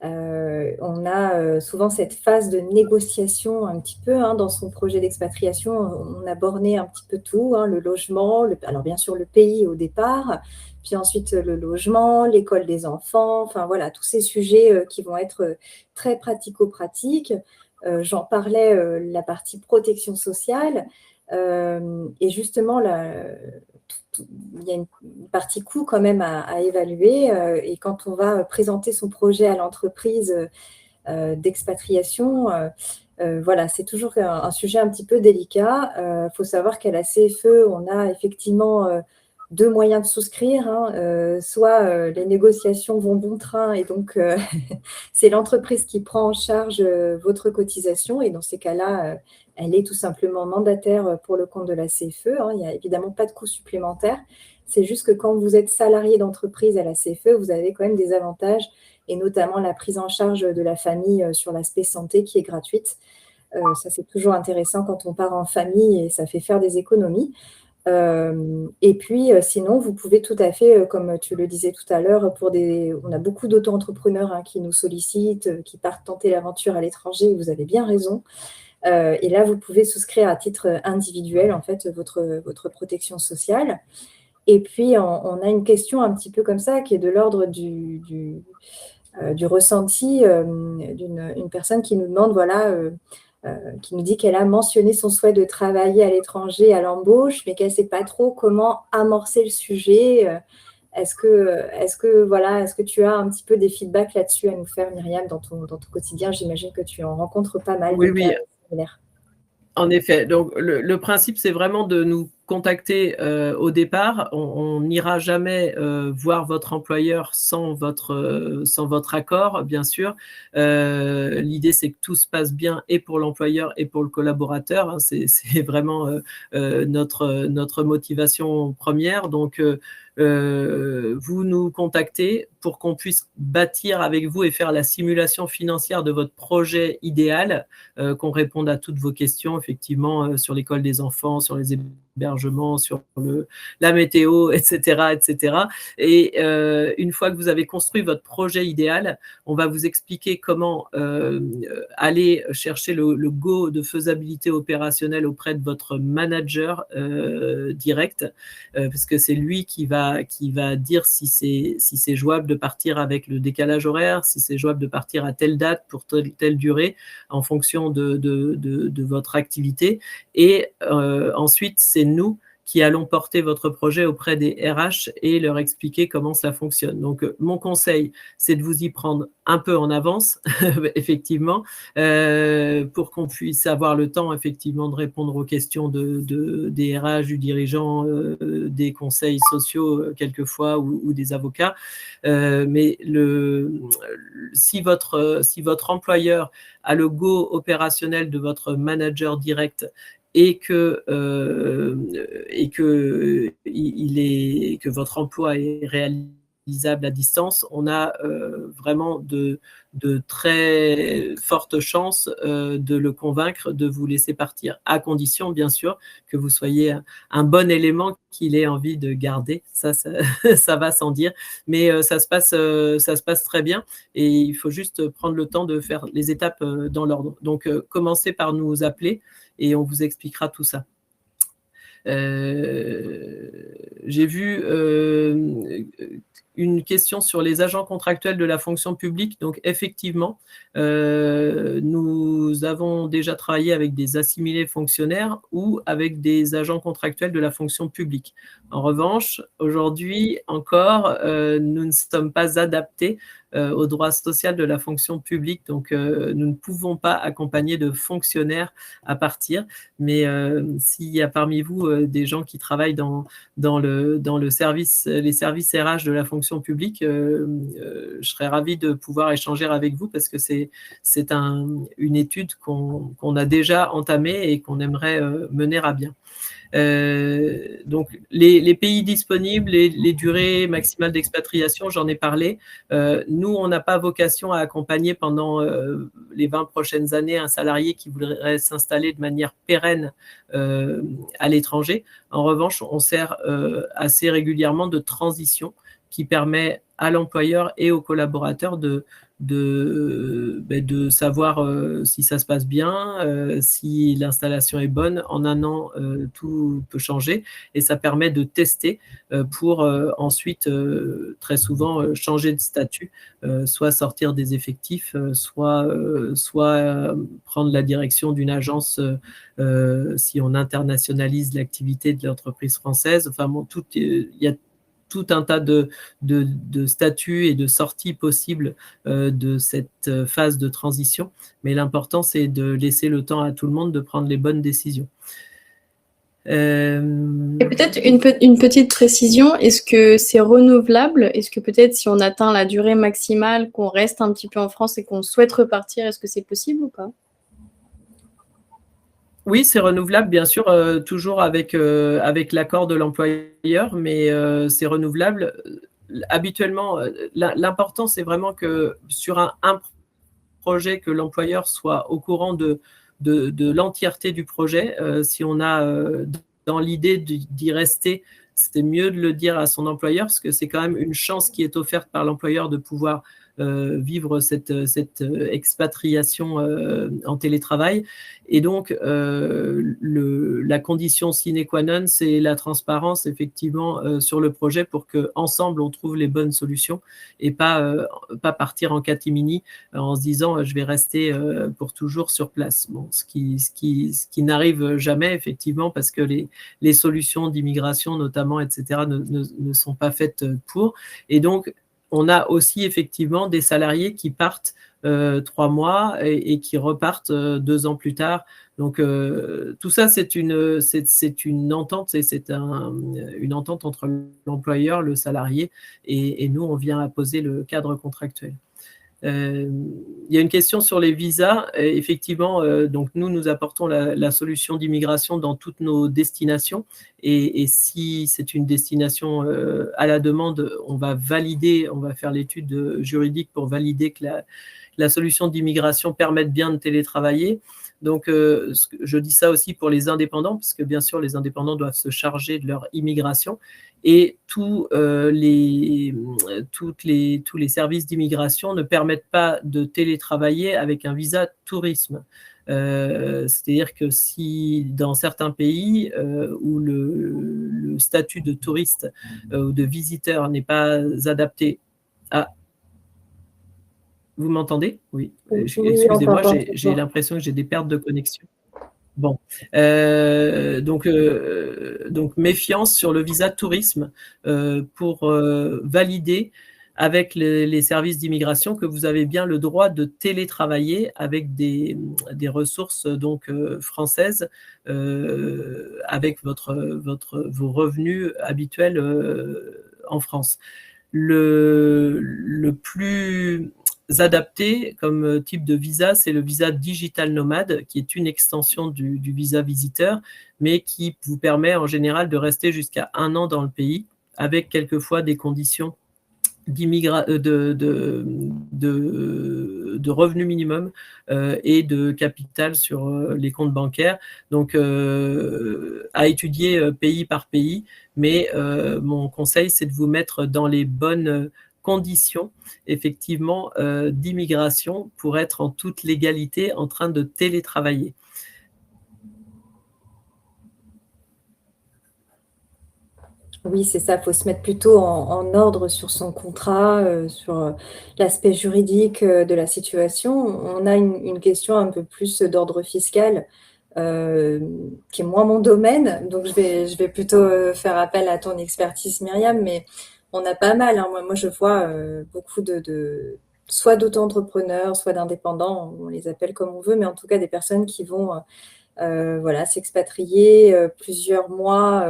on a souvent cette phase de négociation un petit peu hein, dans son projet d'expatriation. On a borné un petit peu tout, hein, le logement, alors bien sûr le pays au départ, puis ensuite le logement, l'école des enfants, enfin voilà, tous ces sujets qui vont être très pratico-pratiques. J'en parlais, la partie protection sociale, et justement, il y a une partie coût quand même à évaluer, et quand on va présenter son projet à l'entreprise d'expatriation, voilà, c'est toujours un sujet un petit peu délicat. Il faut savoir qu'à la CFE, on a effectivement deux moyens de souscrire, hein, soit les négociations vont bon train et donc c'est l'entreprise qui prend en charge votre cotisation et dans ces cas-là, elle est tout simplement mandataire pour le compte de la CFE, hein. Il n'y a évidemment pas de coût supplémentaire. C'est juste que quand vous êtes salarié d'entreprise à la CFE, vous avez quand même des avantages et notamment la prise en charge de la famille sur l'aspect santé qui est gratuite. Ça, c'est toujours intéressant quand on part en famille et ça fait faire des économies. Et puis, sinon, vous pouvez tout à fait, comme tu le disais tout à l'heure, on a beaucoup d'auto-entrepreneurs qui nous sollicitent, qui partent tenter l'aventure à l'étranger. Vous avez bien raison. Et là, vous pouvez souscrire à titre individuel, en fait, votre protection sociale. Et puis, on a une question un petit peu comme ça, qui est de l'ordre du ressenti d'une personne qui nous demande, voilà, qui nous dit qu'elle a mentionné son souhait de travailler à l'étranger à l'embauche, mais qu'elle ne sait pas trop comment amorcer le sujet. Est-ce que tu as un petit peu des feedbacks là-dessus à nous faire, Myriam, dans ton quotidien? J'imagine que tu en rencontres pas mal Oui, des cas oui. similaires. En effet, donc le principe, c'est vraiment de nous contacter au départ. On n'ira jamais voir votre employeur sans votre accord, bien sûr. L'idée, c'est que tout se passe bien et pour l'employeur et pour le collaborateur. Hein. C'est vraiment notre motivation première. Donc, vous nous contactez pour qu'on puisse bâtir avec vous et faire la simulation financière de votre projet idéal, qu'on réponde à toutes vos questions, effectivement, sur l'école des enfants, sur les hébergements, sur la météo, etc., etc. Et une fois que vous avez construit votre projet idéal, on va vous expliquer comment aller chercher le go de faisabilité opérationnelle auprès de votre manager direct, parce que c'est lui qui va dire si c'est jouable de partir avec le décalage horaire, si c'est jouable de partir à telle date pour telle durée, en fonction de votre activité. Et ensuite, c'est nous qui allons porter votre projet auprès des RH et leur expliquer comment ça fonctionne. Donc, mon conseil, c'est de vous y prendre un peu en avance, effectivement, pour qu'on puisse avoir le temps, effectivement, de répondre aux questions des RH, du dirigeant, des conseils sociaux, quelquefois, ou des avocats. Mais si votre employeur a le go opérationnel de votre manager direct et que votre emploi est réalisable à distance, on a vraiment de très fortes chances de le convaincre de vous laisser partir, à condition, bien sûr, que vous soyez un bon élément qu'il ait envie de garder. Ça va sans dire, mais ça se passe très bien et il faut juste prendre le temps de faire les étapes dans l'ordre. Donc, commencez par nous appeler et on vous expliquera tout ça. J'ai vu une question sur les agents contractuels de la fonction publique. Donc, effectivement, nous avons déjà travaillé avec des assimilés fonctionnaires ou avec des agents contractuels de la fonction publique. En revanche, aujourd'hui encore, nous ne sommes pas adaptés au droit social de la fonction publique. Donc, nous ne pouvons pas accompagner de fonctionnaires à partir. Mais s'il y a parmi vous des gens qui travaillent dans les services RH de la fonction publique, je serais ravi de pouvoir échanger avec vous parce que c'est une étude qu'on a déjà entamée et qu'on aimerait mener à bien. Donc, les pays disponibles, les durées maximales d'expatriation, j'en ai parlé. Nous, on n'a pas vocation à accompagner pendant les 20 prochaines années un salarié qui voudrait s'installer de manière pérenne à l'étranger. En revanche, on sert assez régulièrement de transition qui permet à l'employeur et aux collaborateurs de savoir si ça se passe bien, si l'installation est bonne. En un an, tout peut changer et ça permet de tester pour ensuite, très souvent, changer de statut, soit sortir des effectifs, soit prendre la direction d'une agence si on internationalise l'activité de l'entreprise française. Enfin bon, il y a tout un tas de statuts et de sorties possibles de cette phase de transition. Mais l'important, c'est de laisser le temps à tout le monde de prendre les bonnes décisions. Et peut-être une petite précision, est-ce que c'est renouvelable? Est-ce que peut-être si on atteint la durée maximale, qu'on reste un petit peu en France et qu'on souhaite repartir, est-ce que c'est possible ou pas? Oui, c'est renouvelable, bien sûr, toujours avec l'accord de l'employeur, mais c'est renouvelable. Habituellement, l'important, c'est vraiment que sur un projet, que l'employeur soit au courant de de l'entièreté du projet. Si on a dans l'idée d'y rester, c'est mieux de le dire à son employeur, parce que c'est quand même une chance qui est offerte par l'employeur de pouvoir vivre cette expatriation en télétravail. Et donc, la condition sine qua non, c'est la transparence, effectivement, sur le projet pour qu'ensemble, on trouve les bonnes solutions et pas partir en catimini en se disant je vais rester pour toujours sur place. Bon, ce qui n'arrive jamais, effectivement, parce que les solutions d'immigration, notamment, etc., ne sont pas faites pour. Et donc, on a aussi effectivement des salariés qui partent 3 mois et qui repartent 2 ans plus tard. Donc, tout ça, c'est une entente, une entente entre l'employeur, le salarié, et nous, on vient apposer le cadre contractuel. Il y a une question sur les visas. Effectivement, donc nous apportons la solution d'immigration dans toutes nos destinations. Et si c'est une destination à la demande, on va faire l'étude juridique pour valider que la solution d'immigration permette bien de télétravailler. Donc, je dis ça aussi pour les indépendants, parce que bien sûr, les indépendants doivent se charger de leur immigration. Et tous les services d'immigration ne permettent pas de télétravailler avec un visa tourisme. C'est-à-dire que si dans certains pays où le statut de touriste ou de visiteur n'est pas adapté à... Vous m'entendez? Oui. Excusez-moi, j'ai l'impression que j'ai des pertes de connexion. Bon, donc méfiance sur le visa tourisme pour valider avec les services d'immigration que vous avez bien le droit de télétravailler avec des ressources donc françaises avec vos revenus habituels en France. Le plus adapté comme type de visa, c'est le visa digital nomade, qui est une extension du visa visiteur, mais qui vous permet en général de rester jusqu'à 1 an dans le pays, avec quelquefois des conditions de revenus minimum et de capital sur les comptes bancaires. Donc, à étudier pays par pays, mais mon conseil, c'est de vous mettre dans les bonnes conditions, effectivement, d'immigration pour être en toute légalité en train de télétravailler. Oui, c'est ça, il faut se mettre plutôt en ordre sur son contrat, sur l'aspect juridique de la situation. On a une question un peu plus d'ordre fiscal, qui est moins mon domaine, donc je vais plutôt faire appel à ton expertise, Myriam, mais on a pas mal, hein. Moi, je vois beaucoup soit d'auto-entrepreneurs, soit d'indépendants, on les appelle comme on veut, mais en tout cas des personnes qui vont voilà, s'expatrier plusieurs mois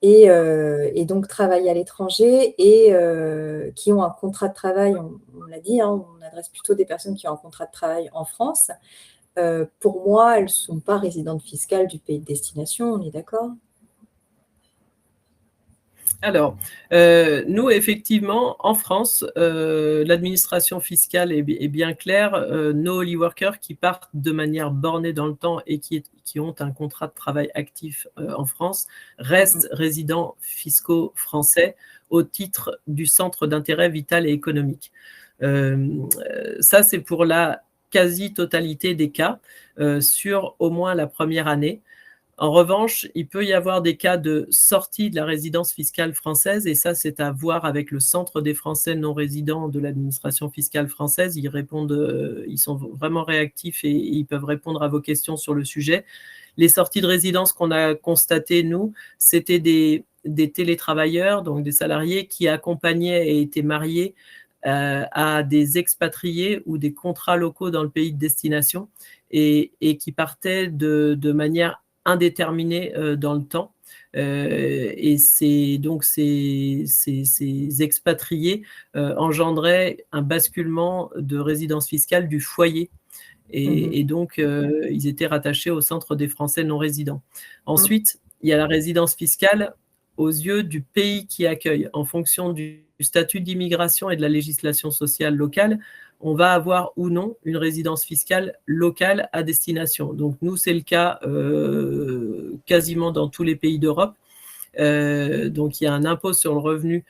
et donc travailler à l'étranger et qui ont un contrat de travail, on l'a dit, hein, on adresse plutôt des personnes qui ont un contrat de travail en France. Pour moi, elles ne sont pas résidentes fiscales du pays de destination, on est d'accord? Alors, nous, effectivement, en France, l'administration fiscale est bien claire. Nos holy workers qui partent de manière bornée dans le temps et qui ont un contrat de travail actif en France restent résidents fiscaux français au titre du centre d'intérêt vital et économique. Ça, c'est pour la quasi-totalité des cas sur au moins la première année. En revanche, il peut y avoir des cas de sortie de la résidence fiscale française, et ça, c'est à voir avec le Centre des Français non résidents de l'administration fiscale française. Ils répondent, ils sont vraiment réactifs et ils peuvent répondre à vos questions sur le sujet. Les sorties de résidence qu'on a constatées, nous, c'était des télétravailleurs, donc des salariés qui accompagnaient et étaient mariés à des expatriés ou des contrats locaux dans le pays de destination et qui partaient de manière indéterminée dans le temps. Et donc ces expatriés engendraient un basculement de résidence fiscale du foyer. Et donc, ils étaient rattachés au Centre des Français non résidents. Ensuite, il y a la résidence fiscale aux yeux du pays qui accueille. En fonction du statut d'immigration et de la législation sociale locale, on va avoir ou non une résidence fiscale locale à destination. Donc nous, c'est le cas quasiment dans tous les pays d'Europe. Donc il y a un impôt sur le revenu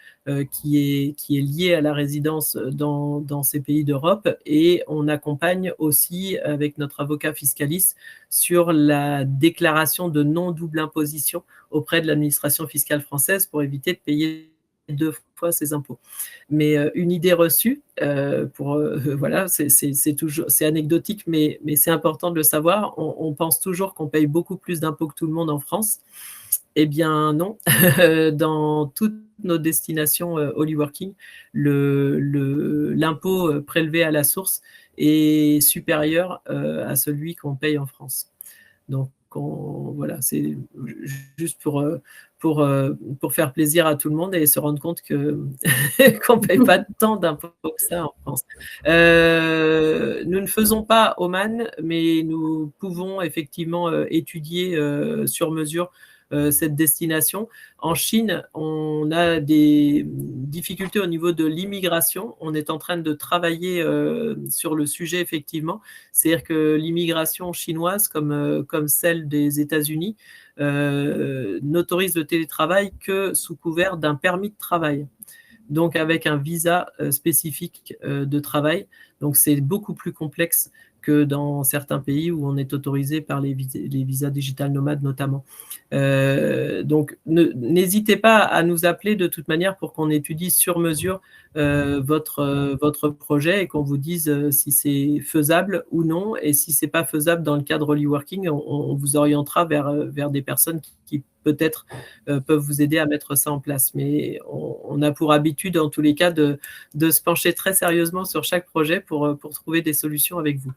qui est lié à la résidence dans ces pays d'Europe, et on accompagne aussi avec notre avocat fiscaliste sur la déclaration de non-double imposition auprès de l'administration fiscale française pour éviter de payer 2 fois ses impôts. Mais une idée reçue, voilà, c'est anecdotique, mais c'est important de le savoir. On pense toujours qu'on paye beaucoup plus d'impôts que tout le monde en France. Eh bien non, dans toutes nos destinations Holyworking, l'impôt prélevé à la source est supérieur à celui qu'on paye en France. Donc voilà, c'est juste pour faire plaisir à tout le monde et se rendre compte qu'on ne paye pas tant d'impôts que ça en France. Nous ne faisons pas Oman, mais nous pouvons effectivement étudier sur mesure cette destination. En Chine, on a des difficultés au niveau de l'immigration. On est en train de travailler sur le sujet, effectivement. C'est-à-dire que l'immigration chinoise, comme celle des États-Unis, n'autorise le télétravail que sous couvert d'un permis de travail, donc avec un visa spécifique de travail. Donc c'est beaucoup plus complexe que dans certains pays où on est autorisé par les visas digital nomades notamment. Donc n'hésitez pas à nous appeler de toute manière pour qu'on étudie sur mesure votre projet et qu'on vous dise si c'est faisable ou non, et si c'est pas faisable dans le cadre Holyworking, on vous orientera vers des personnes qui peut-être peuvent vous aider à mettre ça en place. Mais on a pour habitude en tous les cas de se pencher très sérieusement sur chaque projet pour trouver des solutions avec vous.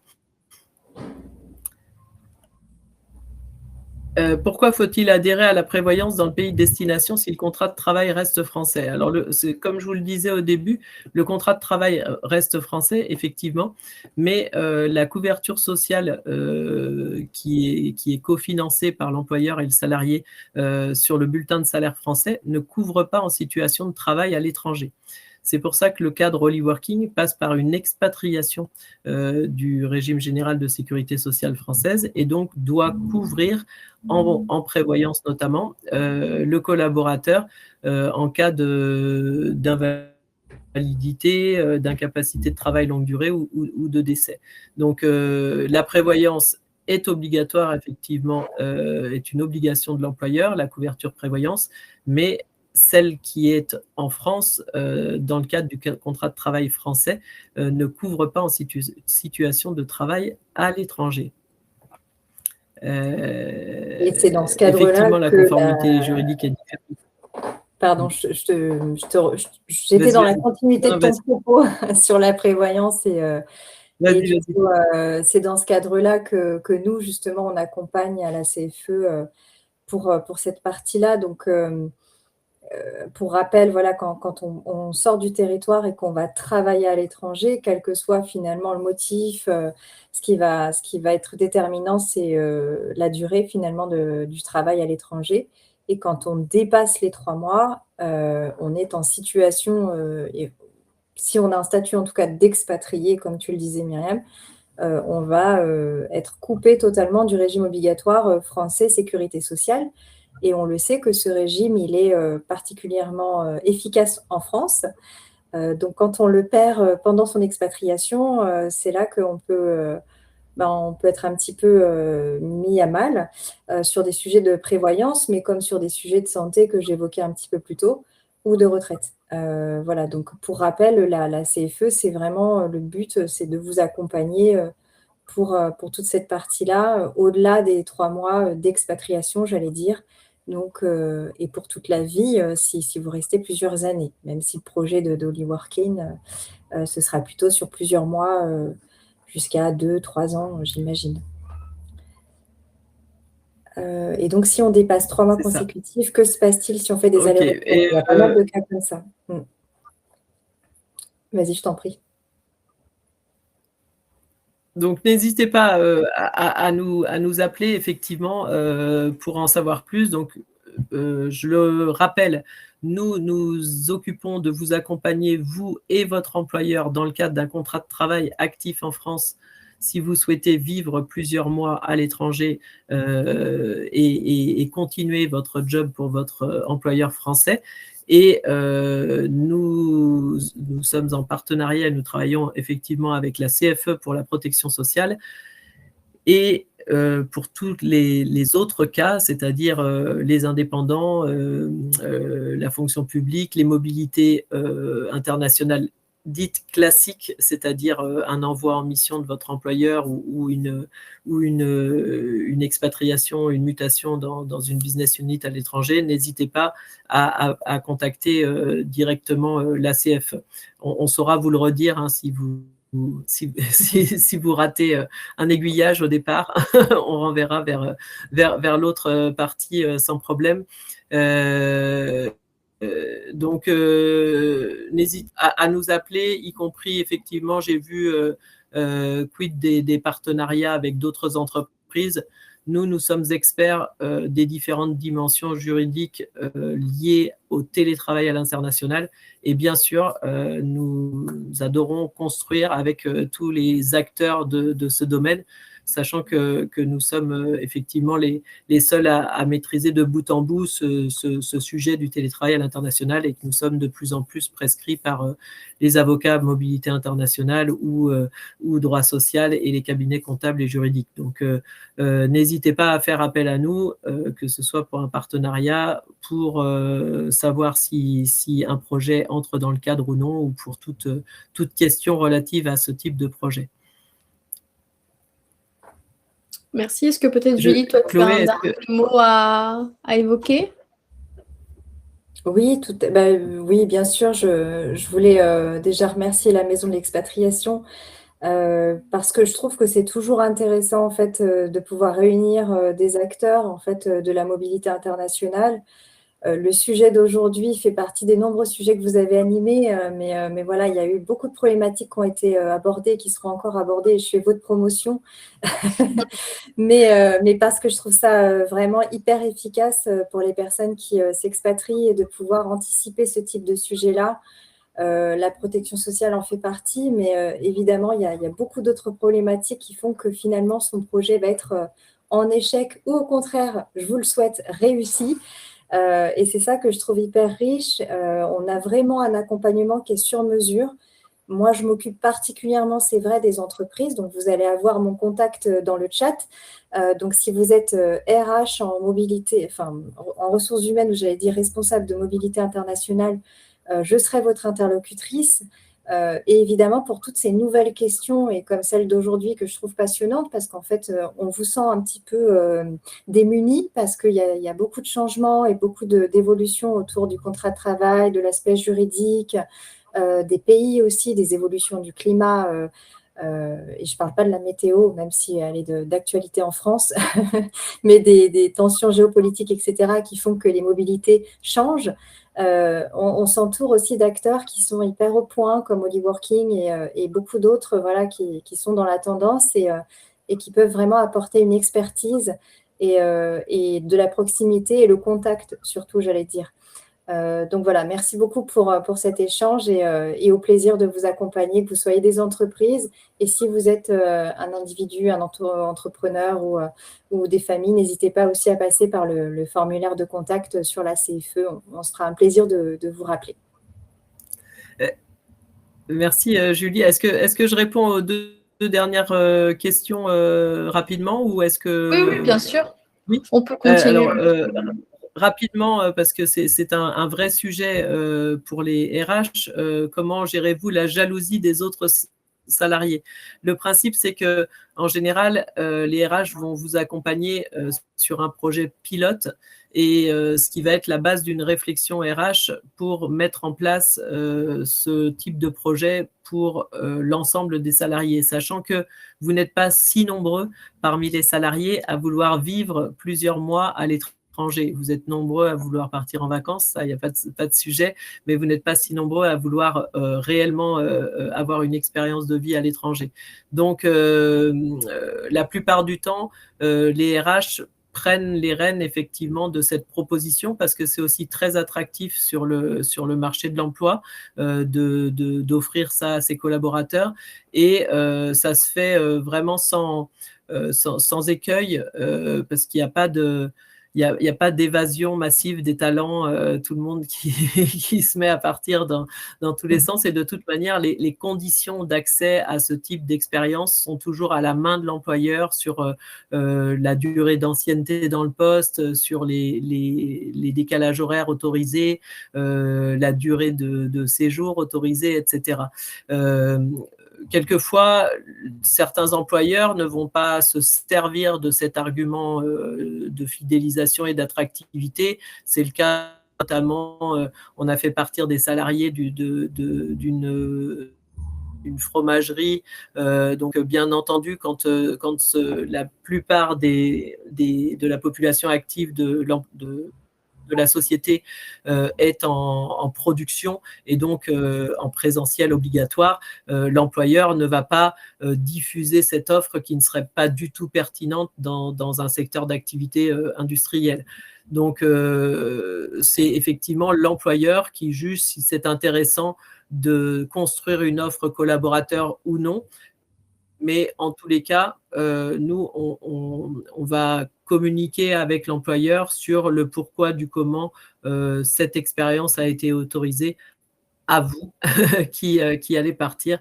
Pourquoi faut-il adhérer à la prévoyance dans le pays de destination si le contrat de travail reste français? Alors, comme je vous le disais au début, le contrat de travail reste français, effectivement, mais la couverture sociale qui est cofinancée par l'employeur et le salarié sur le bulletin de salaire français ne couvre pas en situation de travail à l'étranger. C'est pour ça que le cadre Holyworking passe par une expatriation du régime général de sécurité sociale française, et donc doit couvrir en prévoyance notamment le collaborateur en cas d'invalidité, d'incapacité de travail longue durée ou de décès. Donc la prévoyance est obligatoire, effectivement, est une obligation de l'employeur, la couverture prévoyance, mais celle qui est en France, dans le cadre du contrat de travail français, ne couvre pas en situation de travail à l'étranger. Et c'est dans ce cadre-là effectivement, la conformité juridique est différente. Pardon, j'étais dans la continuité de ton propos sur la prévoyance et du coup, c'est dans ce cadre-là que nous, justement, on accompagne à la CFE pour cette partie-là. Donc, pour rappel, voilà, quand on sort du territoire et qu'on va travailler à l'étranger, quel que soit finalement le motif, ce qui va être déterminant, c'est la durée finalement du travail à l'étranger. Et quand on dépasse les 3 mois, on est en situation, et si on a un statut en tout cas d'expatrié, comme tu le disais Myriam, on va être coupé totalement du régime obligatoire français sécurité sociale. Et on le sait que ce régime, il est particulièrement efficace en France. Donc, quand on le perd pendant son expatriation, c'est là qu'on peut, on peut être un petit peu mis à mal sur des sujets de prévoyance, mais comme sur des sujets de santé que j'évoquais un petit peu plus tôt, ou de retraite. Voilà, donc pour rappel, la CFE, c'est vraiment le but, c'est de vous accompagner pour toute cette partie-là, au-delà des 3 mois d'expatriation, j'allais dire. Donc, et pour toute la vie, si vous restez plusieurs années, même si le projet de Holyworking, ce sera plutôt sur plusieurs mois, jusqu'à 2-3 ans, j'imagine. Et donc, si on dépasse 3 mois consécutifs, que se passe-t-il si on fait des allers-retours? Il y a pas mal de cas comme ça. Vas-y, je t'en prie. Donc, n'hésitez pas à nous appeler, effectivement, pour en savoir plus. Donc, je le rappelle, Nous nous occupons de vous accompagner, vous et votre employeur, dans le cadre d'un contrat de travail actif en France, si vous souhaitez vivre plusieurs mois à l'étranger et continuer votre job pour votre employeur français. Et nous sommes en partenariat, nous travaillons effectivement avec la CFE pour la protection sociale. Et pour tous les autres cas, c'est-à-dire les indépendants, la fonction publique, les mobilités internationales dites classiques, c'est-à-dire un envoi en mission de votre employeur ou une expatriation, une mutation dans une business unit à l'étranger, n'hésitez pas à contacter directement la CFE. On saura vous le redire hein, si vous ratez un aiguillage au départ, on renverra vers l'autre partie sans problème. Donc, n'hésite à nous appeler, y compris, effectivement, j'ai vu quid des partenariats avec d'autres entreprises. Nous sommes experts des différentes dimensions juridiques liées au télétravail à l'international. Et bien sûr, nous adorons construire avec tous les acteurs de ce domaine, sachant que nous sommes effectivement les seuls à maîtriser de bout en bout ce sujet du télétravail à l'international et que nous sommes de plus en plus prescrits par les avocats mobilité internationale ou droit social et les cabinets comptables et juridiques. Donc, n'hésitez pas à faire appel à nous, que ce soit pour un partenariat, pour savoir si un projet entre dans le cadre ou non, ou pour toute question relative à ce type de projet. Merci. Est-ce que peut-être, Julie, toi, tu as un dernier mot à évoquer? Oui, oui, bien sûr. Je voulais déjà remercier la Maison de l'Expatriation parce que je trouve que c'est toujours intéressant en fait de pouvoir réunir des acteurs en fait de la mobilité internationale. Le sujet d'aujourd'hui fait partie des nombreux sujets que vous avez animés, mais voilà, il y a eu beaucoup de problématiques qui ont été abordées, qui seront encore abordées, et je fais votre promotion. mais parce que je trouve ça vraiment hyper efficace pour les personnes qui s'expatrient et de pouvoir anticiper ce type de sujet-là. La protection sociale en fait partie, mais évidemment, il y a beaucoup d'autres problématiques qui font que finalement, son projet va être en échec ou au contraire, je vous le souhaite, réussi. Et c'est ça que je trouve hyper riche. On a vraiment un accompagnement qui est sur mesure. Moi, je m'occupe particulièrement, c'est vrai, des entreprises. Donc, vous allez avoir mon contact dans le chat. Donc, si vous êtes RH en mobilité, enfin, en ressources humaines, ou j'allais dire responsable de mobilité internationale, je serai votre interlocutrice. Et évidemment, pour toutes ces nouvelles questions, et comme celle d'aujourd'hui que je trouve passionnante, parce qu'en fait, on vous sent un petit peu démunis, parce qu'il y a beaucoup de changements et beaucoup d'évolutions autour du contrat de travail, de l'aspect juridique, des pays aussi, des évolutions du climat. Et je ne parle pas de la météo, même si elle est d'actualité en France, mais des tensions géopolitiques, etc., qui font que les mobilités changent. On s'entoure aussi d'acteurs qui sont hyper au point, comme Hollyworking et beaucoup d'autres voilà, qui sont dans la tendance et qui peuvent vraiment apporter une expertise et de la proximité et le contact, surtout, j'allais dire. Donc voilà, merci beaucoup pour cet échange et au plaisir de vous accompagner, que vous soyez des entreprises. Et si vous êtes un individu, un entrepreneur ou des familles, n'hésitez pas aussi à passer par le formulaire de contact sur la CFE. On se fera un plaisir de vous rappeler. Merci Julie. Est-ce que je réponds aux deux dernières questions rapidement ou est-ce que... Oui, bien sûr. Oui. On peut continuer. Rapidement, parce que c'est un vrai sujet pour les RH, comment gérez-vous la jalousie des autres salariés? Le principe, c'est que en général, les RH vont vous accompagner sur un projet pilote et ce qui va être la base d'une réflexion RH pour mettre en place ce type de projet pour l'ensemble des salariés, sachant que vous n'êtes pas si nombreux parmi les salariés à vouloir vivre plusieurs mois à l'étranger. Vous êtes nombreux à vouloir partir en vacances, ça, il n'y a pas de sujet, mais vous n'êtes pas si nombreux à vouloir réellement avoir une expérience de vie à l'étranger. Donc, la plupart du temps, les RH prennent les rênes effectivement de cette proposition, parce que c'est aussi très attractif sur le marché de l'emploi d'offrir ça à ses collaborateurs, et ça se fait vraiment sans écueil, parce qu'il n'y a pas de... Il y a pas d'évasion massive des talents, tout le monde qui se met à partir dans tous les sens. Et de toute manière, les conditions d'accès à ce type d'expérience sont toujours à la main de l'employeur, sur la durée d'ancienneté dans le poste, sur les décalages horaires autorisés, la durée de séjour autorisée, etc. Quelquefois, certains employeurs ne vont pas se servir de cet argument de fidélisation et d'attractivité. C'est le cas notamment, on a fait partir des salariés d'une fromagerie. Donc, bien entendu, quand la plupart de la population active de la société est en production, et donc en présentiel obligatoire, l'employeur ne va pas diffuser cette offre qui ne serait pas du tout pertinente dans un secteur d'activité industrielle. Donc, c'est effectivement l'employeur qui juge si c'est intéressant de construire une offre collaborateur ou non. Mais en tous les cas, nous, on va communiquer avec l'employeur sur le pourquoi du comment cette expérience a été autorisée à vous qui allez partir,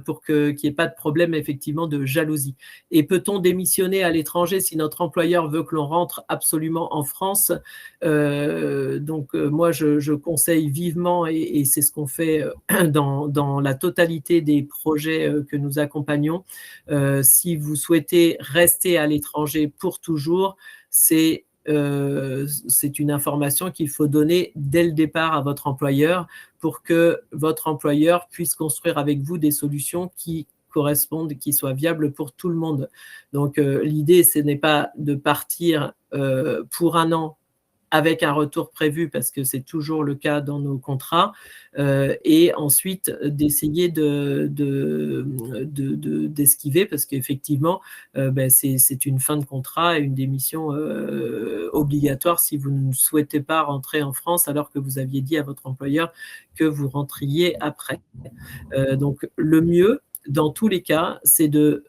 pour qu'il n'y ait pas de problème effectivement de jalousie. Et peut-on démissionner à l'étranger si notre employeur veut que l'on rentre absolument en France? Donc moi, je conseille vivement, et c'est ce qu'on fait dans la totalité des projets que nous accompagnons. Si vous souhaitez rester à l'étranger pour toujours, c'est une information qu'il faut donner dès le départ à votre employeur, pour que votre employeur puisse construire avec vous des solutions qui correspondent, qui soient viables pour tout le monde. Donc, l'idée, ce n'est pas de partir pour un an avec un retour prévu, parce que c'est toujours le cas dans nos contrats, et ensuite d'essayer d'esquiver, parce qu'effectivement, c'est une fin de contrat et une démission obligatoire si vous ne souhaitez pas rentrer en France, alors que vous aviez dit à votre employeur que vous rentriez après. Donc, le mieux, dans tous les cas, c'est de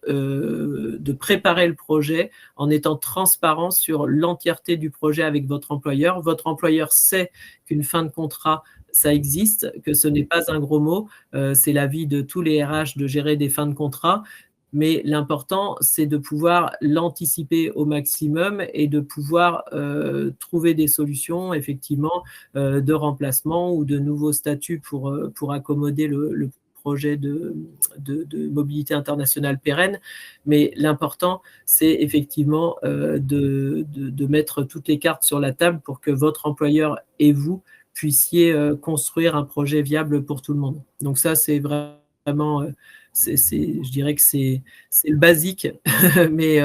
préparer le projet en étant transparent sur l'entièreté du projet avec votre employeur. Votre employeur sait qu'une fin de contrat, ça existe, que ce n'est pas un gros mot. C'est la vie de tous les RH de gérer des fins de contrat. Mais l'important, c'est de pouvoir l'anticiper au maximum et de pouvoir trouver des solutions, effectivement, de remplacement ou de nouveaux statuts pour accommoder le projet de mobilité internationale pérenne. Mais l'important, c'est effectivement de mettre toutes les cartes sur la table pour que votre employeur et vous puissiez construire un projet viable pour tout le monde. Donc ça, c'est vraiment... je dirais que c'est le basique, mais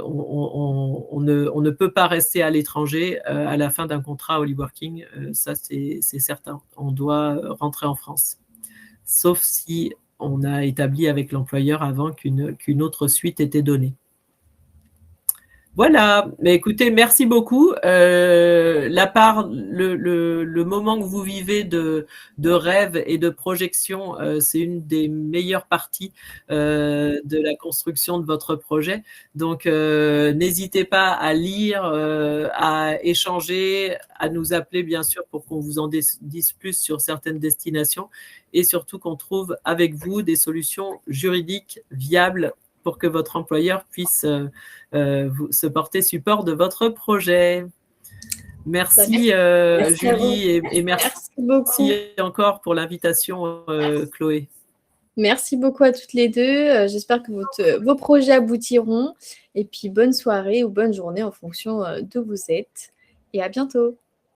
on ne peut pas rester à l'étranger à la fin d'un contrat Holly Working, ça c'est certain. On doit rentrer en France, sauf si on a établi avec l'employeur avant qu'une autre suite était donnée. Voilà, mais écoutez, merci beaucoup. Le moment que vous vivez de rêve et de projection, c'est une des meilleures parties de la construction de votre projet. Donc, n'hésitez pas à lire, à échanger, à nous appeler, bien sûr, pour qu'on vous en dise plus sur certaines destinations, et surtout qu'on trouve avec vous des solutions juridiques viables pour que votre employeur puisse se porter support de votre projet. Merci, Julie, et merci beaucoup encore pour l'invitation, Chloé. Merci beaucoup à toutes les deux. J'espère que vos projets aboutiront. Et puis, bonne soirée ou bonne journée en fonction d'où vous êtes. Et à bientôt.